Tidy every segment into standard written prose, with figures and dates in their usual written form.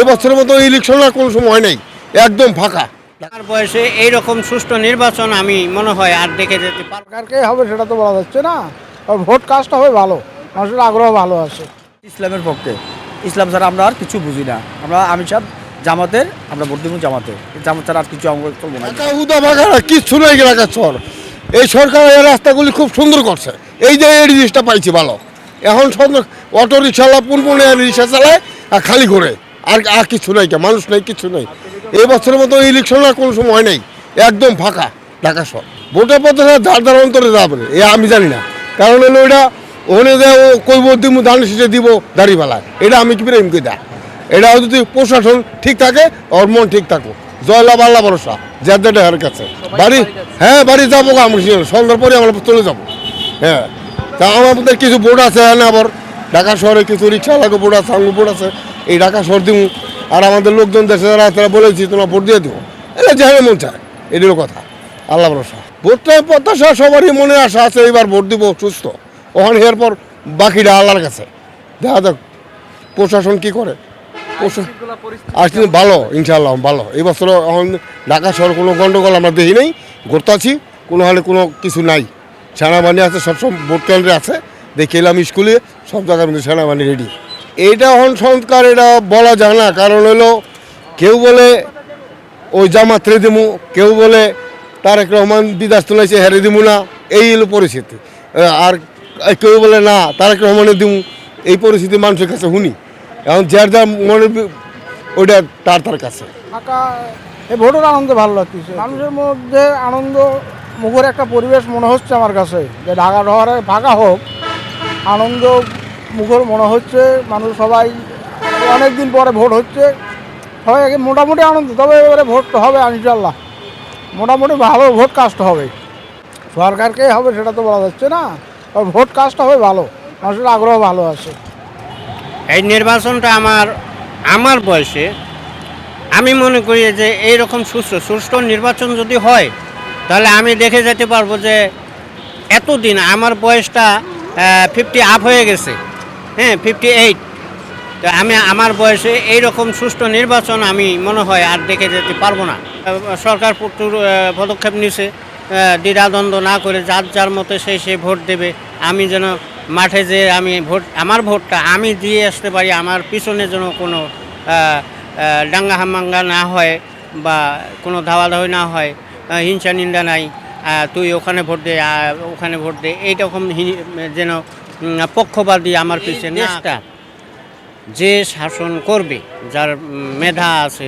এই বছরের মতো ইলেকশন আর কোনো সময় নেই, একদম ফাঁকা। আমার বয়সে এইরকম সুষ্ঠু নির্বাচন আমি মনে হয় আর দেখে যেতে পারবো না। সরকারকে হবে সেটা তো বলা যাচ্ছে না, আর ভোট কাজটা হবে ভালো, মানুষের আগ্রহ ভালো আছে। ইসলামের পক্ষে। ইসলাম ছাড়া আমরা আর কিছু বুঝি না। আমি সব জামাতের, আমরা ভোট দেবো জামাতে। জামাত ছাড়া আর কিছু আমরা চলবো না। ঢাকা হুদা ফাঁকা না, কিচ্ছু নেই ঢাকার শহর। এই সরকার এই রাস্তাগুলি খুব সুন্দর করছে, এই যে এই জিনিসটা পাইছি ভালো। এখন সুন্দর অটো রিক্সাওয়ালা পুনপুনে রিক্সা চালায় আর খালি ঘোরে, আর কিছু নাই, মানুষ নেই, কিছু নেই। এই বছরের মতো ইলেকশন আর কোনো সময় নেই, একদম ফাঁকা ঢাকা শহর। ভোটের পথে ধার অন্তরে যাবে এ আমি জানি না, কারণ হলো ওইটা ওখানে যে ও কই ভোট দিব ধান শেষে দিব দাঁড়িপালায়, এটা আমি কি প্রেমকে দেয়। এটাও যদি প্রশাসন ঠিক থাকে, ওর মন ঠিক থাকো, জয়লাভ আল্লাহ ভরসা, যার হার কাছে বাড়ি। হ্যাঁ, বাড়ি যাবো, আমরা সন্ধ্যার পরে আমরা চলে যাবো। হ্যাঁ, তা আমাদের কিছু বোর্ড আছে, না আবার ঢাকা শহরে কিছু রিক্সাওয়ালাকে বোর্ড আছে, আঙ্গু বোর্ড আছে, এই ঢাকা শহর দিব। আর আমাদের লোকজন দেশে যারা তারা বলেছি তোমরা ভোট দিয়ে দেবো, এটা যেখানে মন চায়, এটিরও কথা আল্লাহ ভরসা। ভোটটা প্রত্যাশা সবারই মনে আশা আছে, এবার ভোট দিব সুস্থ। ওখানে এরপর বাকিটা আল্লাহর কাছে, দেখা যাক প্রশাসন কি করে। আর কিন্তু ভালো, ইনশাআল্লাহ ভালো। এই বছর এখন ঢাকা শহর কোনো গণ্ডগোল আমরা দেখি নেই, ঘুরতাছি, কোনো হালে কোনো কিছু নাই। সেনাবাহিনী আছে, সবসময় ভোট কেন্দ্রে আছে, দেখে এলাম স্কুলে সব জায়গার মধ্যে সেনাবাহিনী রেডি। এইটা এখন সংস্কার, এটা বলা যায় না, কারণ হলো কেউ বলে ওই জামাত রে দিমু, কেউ বলে তারেক রহমান বিদাস তুলাইছে হেরে দিমু না, এই হলো পরিস্থিতি। আর কেউ বলে না তারেক রহমানের দিমু, এই পরিস্থিতি মানুষের কাছে শুনি। এখন যার যার মনে ওইটা তার কাছে। ফাঁকা এই ভোটের আনন্দ ভালো লাগতেছে, মানুষের মধ্যে আনন্দ মুখের একটা পরিবেশ মনে হচ্ছে আমার কাছে, যে ঢাকা শহরে ফাঁকা হোক, আনন্দ মুখর মনে হচ্ছে। মানুষ সবাই অনেক দিন পরে ভোট হচ্ছে, সবাই মোটামুটি আনন্দ। তবে এবারে ভোট হবে ইনশাল্লাহ, মোটামুটি ভালো ভোট কাজটা হবে। সরকারকে হবে সেটা তো বলা যাচ্ছে না, আর ভোট কাজটা হবে ভালো, মানুষের আগ্রহ ভালো আছে। এই নির্বাচনটা আমার বয়সে আমি মনে করি যে এইরকম সুষ্ঠু নির্বাচন যদি হয়, তাহলে আমি দেখে যেতে পারবো যে এতদিন আমার বয়সটা 50 আপ হয়ে গেছে। হ্যাঁ, 58। তো আমার বয়সে এইরকম সুষ্ঠু নির্বাচন আমি মনে হয় আর দেখে যেতে পারবো না। সরকার প্রচুর পদক্ষেপ নিছে, দ্বিধাদ্বন্দ্ব না করে যার যার মতো সে ভোট দেবে। আমি যেন মাঠে যে আমার ভোটটা আমি দিয়ে আসতে পারি, আমার পিছনে যেন কোনো দাঙ্গা হামাঙ্গা না হয় বা কোনো ধাওয়াধাওয়ি না হয়, হিংসা নিন্দা নাই, তুই ওখানে ভোট দে ওখানে ভোট দে, এইরকম যেন পক্ষপাতী আমার পিছনে একটা যে শাসন করবে, যার মেধা আছে,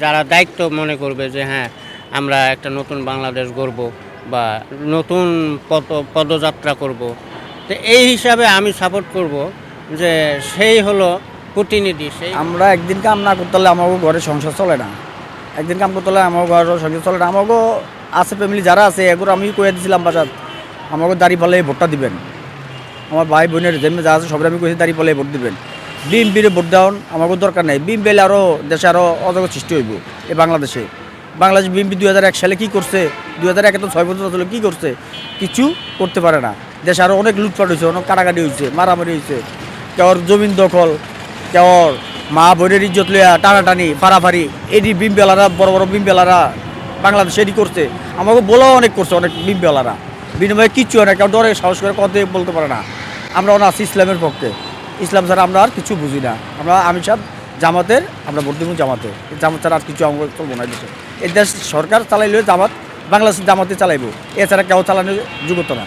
যারা দায়িত্ব মনে করবে যে হ্যাঁ আমরা একটা নতুন বাংলাদেশ গড়ব বা নতুন পদযাত্রা করব, তো এই হিসাবে আমি সাপোর্ট করব যে সেই হলো প্রতিনিধি। সেই আমরা একদিন কাম না করতে হলে আমাকে ঘরে সংসার চলে না। একদিন কাম করতে হলে আমার ঘরে সংসার চলে না। আমাকে আছে ফ্যামিলি যারা আছে, এগুলো আমি কয়ে দিয়েছিলাম বাসাত, আমাকে দাঁড়িয়ে পালে ভোটটা দিবেন। আমার ভাই বোনের যেমনি যা আছে সবাই আমি কইছি দাঁড়িয়ে পালে ভোট দিবেন। বিএনপির ভোট দেওয়ান আমাকে দরকার নেই। বিএনপি এলে আরও দেশে আরও অজগর সৃষ্টি হইব এই বাংলাদেশে। বাংলাদেশ বিএনপি 2001 সালে কী করছে, 2001 তো 6 বছর আসলে কী করছে, কিছু করতে পারে না। দেশে আরও অনেক লুটপাট হয়েছে, অনেক কাটাকাটি হয়েছে, মারামারি হয়েছে, কেউর জমিন দখল, কেউর মা বোনের ইজ্জত লইয়া টানাটানি ফাড়াফাড়ি, এটি বিএনপিওয়ালারা বড় বড় বিএনপিওয়ালারা বাংলাদেশে এটি করছে। আমাকে বলাও অনেক করছে অনেক বিএনপিওয়ালারা, বিনিময়ে কিচ্ছু হয় না, কেউ ডরে সাহস করে কথা বলতে পারে না। আমরা আছি ইসলামের পক্ষে। ইসলাম ছাড়া আমরা আর কিছু বুঝি না। আমি সব জামাতের, আমরা ভোট দেবো জামাতে। জামাত ছাড়া আর কিছু আমরা চলবো না। দেশে এই দেশ সরকার চালাইলে জামাত, বাংলাদেশের জামাতে চালাইব, এছাড়া কেউ চালানোর যোগ্যতা না।